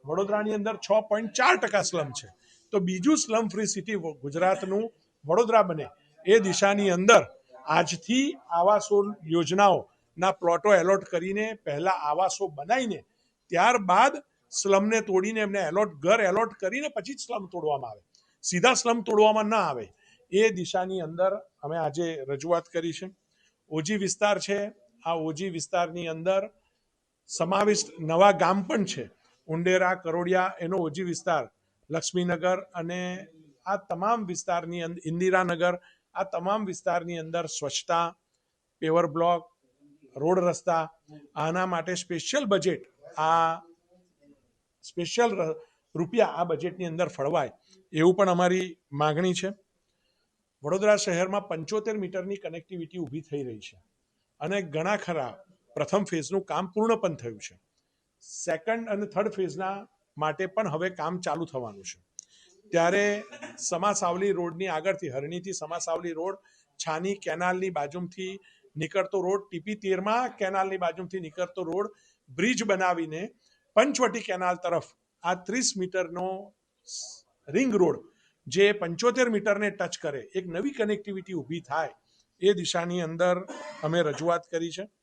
વડોદરાની અંદર 6.4% સ્લમ છે. તો બીજું સ્લમ ફ્રી સિટી ગુજરાતનું વડોદરા બને એ દિશાની અંદર આજથી આવાસો યોજનાઓના પ્લોટો એલોટ કરીને પહેલા આવાસો બનાવીને ત્યારબાદ સ્લમને તોડીને એમને ઘર એલોટ કરીને પછી જ સ્લમ તોડવામાં આવે, સીધા સ્લમ તોડવામાં ના આવે. એ દિશાની અંદર અમે આજે રજૂઆત કરી છે. ઓજી વિસ્તાર છે, આ ઓજી વિસ્તારની અંદર સમાવિષ્ટ નવા ગામ પણ છે, ઉંડેરા, કરોડિયા, એનો ઓજી વિસ્તાર, લક્ષ્મીનગર અને આ તમામ વિસ્તારની અંદર, ઇન્દિરાનગર, આ તમામ વિસ્તારની અંદર સ્વચ્છતા, પેવર બ્લોક, રોડ રસ્તા, આના માટે સ્પેશિયલ બજેટ, આ સ્પેશિયલ રૂપિયા આ બજેટની અંદર ફળવાય એવું પણ અમારી માગણી છે. વડોદરા શહેરમાં 75 મીટરની કનેક્ટિવિટી ઊભી થઈ રહી છે અને ઘણા ખરા પ્રથમ ફેઝનું કામ પૂર્ણ પણ થયું છે. સેકન્ડ અને થર્ડ ફેઝના માટે પણ હવે કામ ચાલુ થવાનું છે. ત્યારે સમાસાવલી રોડની આગળથી, હરણીથી સમાસાવલી રોડ, છાની કેનાલની બાજુથી નીકળતો રોડ, ટીપી 13 કેનાલની બાજુથી નીકળતો રોડ, બ્રિજ બનાવીને પંચવટી કેનાલ તરફ આ 30 મીટરનો રિંગ રોડ જે 75 મીટરને ટચ કરે, એક નવી કનેક્ટિવિટી ઊભી થાય એ દિશાની અંદર અમે રજૂઆત કરી છે.